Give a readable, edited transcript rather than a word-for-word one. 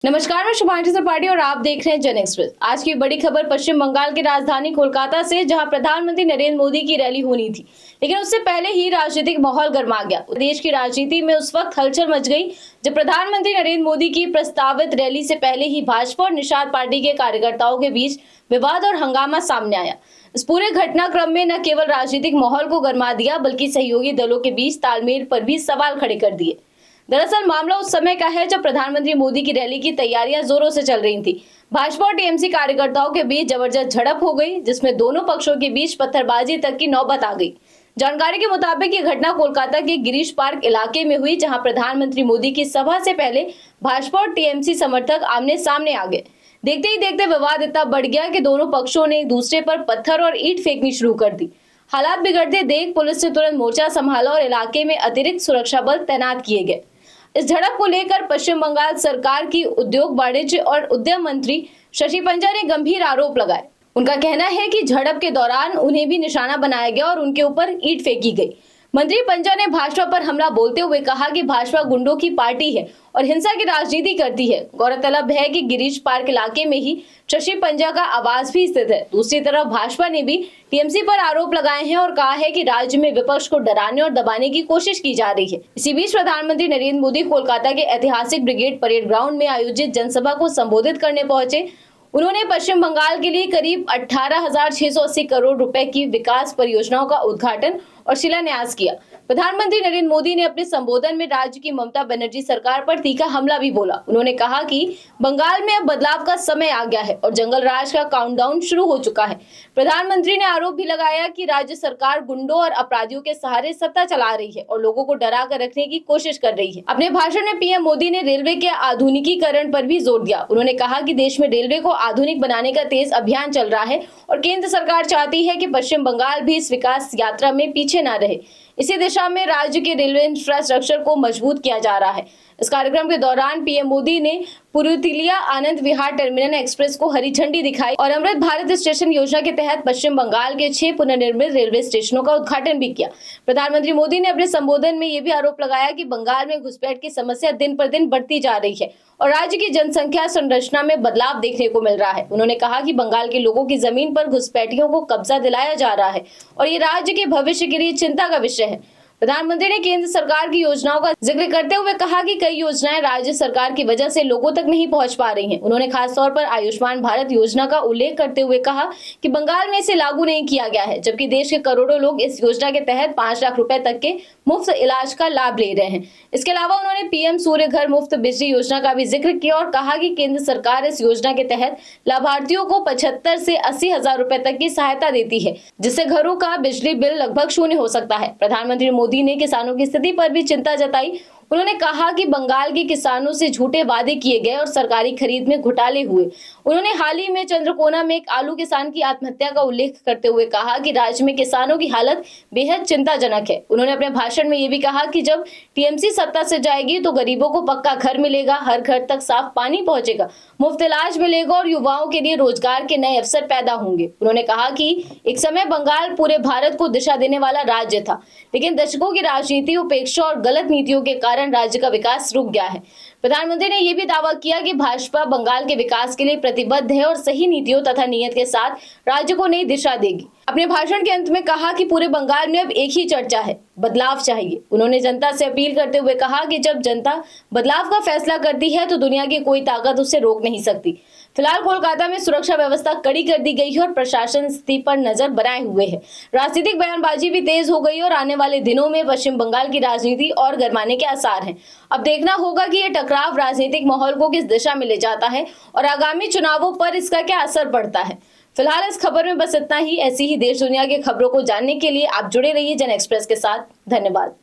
नमस्कार, मैं शुभांशी त्रिपाठी और आप देख रहे हैं जन एक्सप्रेस। आज की बड़ी खबर पश्चिम बंगाल की राजधानी कोलकाता से, जहां प्रधानमंत्री नरेंद्र मोदी की रैली होनी थी, लेकिन उससे पहले ही राजनीतिक माहौल गर्मा गया। देश की राजनीति में उस वक्त हलचल मच गई जब प्रधानमंत्री नरेंद्र मोदी की प्रस्तावित रैली से पहले ही भाजपा और निषाद पार्टी के कार्यकर्ताओं के बीच विवाद और हंगामा सामने आया। इस पूरे घटनाक्रम में न केवल राजनीतिक माहौल को गर्मा दिया, बल्कि सहयोगी दलों के बीच तालमेल पर भी सवाल खड़े कर दिए। दरअसल मामला उस समय का है जब प्रधानमंत्री मोदी की रैली की तैयारियां जोरों से चल रही थी। भाजपा और टीएमसी कार्यकर्ताओं के बीच जबरदस्त झड़प हो गई, जिसमें दोनों पक्षों के बीच पत्थरबाजी तक की नौबत आ गई। जानकारी के मुताबिक ये घटना कोलकाता के गिरीश पार्क इलाके में हुई, जहां प्रधानमंत्री मोदी की सभा से पहले भाजपा और टीएमसी समर्थक आमने सामने आ गए। देखते ही देखते विवाद इतना बढ़ गया कि दोनों पक्षों ने एक दूसरे पर पत्थर और ईंट फेंकनी शुरू कर दी। हालात बिगड़ते देख पुलिस ने तुरंत मोर्चा संभाला और इलाके में अतिरिक्त सुरक्षा बल तैनात किए गए। इस झड़प को लेकर पश्चिम बंगाल सरकार की उद्योग, वाणिज्य और उद्यम मंत्री शशि पंजा ने गंभीर आरोप लगाए। उनका कहना है कि झड़प के दौरान उन्हें भी निशाना बनाया गया और उनके ऊपर ईंट फेंकी गई। मंत्री पंजा ने भाजपा पर हमला बोलते हुए कहा कि भाजपा गुंडों की पार्टी है और हिंसा की राजनीति करती है। गौरतलब है कि गिरीश पार्क इलाके में ही शशि पंजा का आवास भी स्थित है। दूसरी तरफ भाजपा ने भी टीएमसी पर आरोप लगाए हैं और कहा है कि राज्य में विपक्ष को डराने और दबाने की कोशिश की जा रही है। इसी बीच प्रधानमंत्री नरेंद्र मोदी कोलकाता के ऐतिहासिक ब्रिगेड परेड ग्राउंड में आयोजित जनसभा को संबोधित करने पहुंचे। उन्होंने पश्चिम बंगाल के लिए करीब 18,680 करोड़ रुपए की विकास परियोजनाओं का उद्घाटन और शिलान्यास किया। प्रधानमंत्री नरेंद्र मोदी ने अपने संबोधन में राज्य की ममता बनर्जी सरकार पर तीखा हमला भी बोला। उन्होंने कहा कि बंगाल में अब बदलाव का समय आ गया है और जंगल राज का काउंटडाउन शुरू हो चुका है। प्रधानमंत्री ने आरोप भी लगाया कि राज्य सरकार गुंडों और अपराधियों के सहारे सत्ता चला रही है और लोगों को डरा कर रखने की कोशिश कर रही है। अपने भाषण में पीएम मोदी ने रेलवे के आधुनिकीकरण पर भी जोर दिया। उन्होंने कहा कि देश में रेलवे को आधुनिक बनाने का तेज अभियान चल रहा है और केंद्र सरकार चाहती है कि पश्चिम बंगाल भी इस विकास यात्रा में पीछे न रहे। इसी दिशा में राज्य के रेलवे इंफ्रास्ट्रक्चर को मजबूत किया जा रहा है। इस कार्यक्रम के दौरान पीएम मोदी ने पुरुलिया आनंद विहार टर्मिनल एक्सप्रेस को हरी झंडी दिखाई और अमृत भारत स्टेशन योजना के तहत पश्चिम बंगाल के 6 पुनर्निर्मित रेलवे स्टेशनों का उद्घाटन भी किया। प्रधानमंत्री मोदी ने अपने संबोधन में ये भी आरोप लगाया कि बंगाल में घुसपैठ की समस्या दिन पर दिन बढ़ती जा रही है और राज्य की जनसंख्या संरचना में बदलाव देखने को मिल रहा है। उन्होंने कहा कि बंगाल के लोगों की जमीन पर घुसपैठियों को कब्जा दिलाया जा रहा है और ये राज्य के भविष्य के लिए चिंता का विषय है। प्रधानमंत्री ने केंद्र सरकार की योजनाओं का जिक्र करते हुए कहा कि कई योजनाएं राज्य सरकार की वजह से लोगों तक नहीं पहुंच पा रही हैं। उन्होंने खासतौर पर आयुष्मान भारत योजना का उल्लेख करते हुए कहा कि बंगाल में इसे लागू नहीं किया गया है, जबकि देश के करोड़ों लोग इस योजना के तहत 5 लाख रुपए तक के मुफ्त इलाज का लाभ ले रहे हैं। इसके अलावा उन्होंने पीएम सूर्य घर मुफ्त बिजली योजना का भी जिक्र किया और कहा कि केंद्र सरकार इस योजना के तहत लाभार्थियों को 75 से 80 हजार रुपए तक की सहायता देती है, जिससे घरों का बिजली बिल लगभग शून्य हो सकता है। प्रधानमंत्री मोदी ने किसानों की स्थिति पर भी चिंता जताई। उन्होंने कहा कि बंगाल के किसानों से झूठे वादे किए गए और सरकारी खरीद में घोटाले हुए। उन्होंने हाल ही में चंद्रकोना में एक आलू किसान की आत्महत्या का उल्लेख करते हुए कहा कि राज्य में किसानों की हालत बेहद चिंताजनक है। उन्होंने अपने भाषण में ये भी कहा कि जब टीएमसी सत्ता से जाएगी तो गरीबों को पक्का घर मिलेगा, हर घर तक साफ पानी पहुंचेगा, मुफ्त इलाज मिलेगा और युवाओं के लिए रोजगार के नए अवसर पैदा होंगे। उन्होंने कहा कि एक समय बंगाल पूरे भारत को दिशा देने वाला राज्य था, लेकिन दशकों की राजनीति, उपेक्षा और गलत नीतियों के कारण राज्य का विकास रुक गया है। प्रधानमंत्री ने यह भी दावा किया कि भाजपा बंगाल के विकास के लिए प्रतिबद्ध है और सही नीतियों तथा नीयत के साथ राज्य को नई दिशा देगी। अपने भाषण के अंत में कहा कि पूरे बंगाल में अब एक ही चर्चा है, बदलाव चाहिए। उन्होंने जनता से अपील करते हुए कहा कि जब जनता बदलाव का फैसला करती है तो दुनिया की कोई ताकत उसे रोक नहीं सकती। फिलहाल कोलकाता में सुरक्षा व्यवस्था कड़ी कर दी गई है और प्रशासन स्थिति पर नजर बनाए हुए है। राजनीतिक बयानबाजी भी तेज हो गई है और आने वाले दिनों में पश्चिम बंगाल की राजनीति और गरमाने के आसार हैं। अब देखना होगा कि ये टकराव राजनीतिक माहौल को किस दिशा में ले जाता है और आगामी चुनावों पर इसका क्या असर पड़ता है। फिलहाल इस खबर में बस इतना ही। ऐसी ही देश दुनिया की खबरों को जानने के लिए आप जुड़े रहिए जन एक्सप्रेस के साथ। धन्यवाद।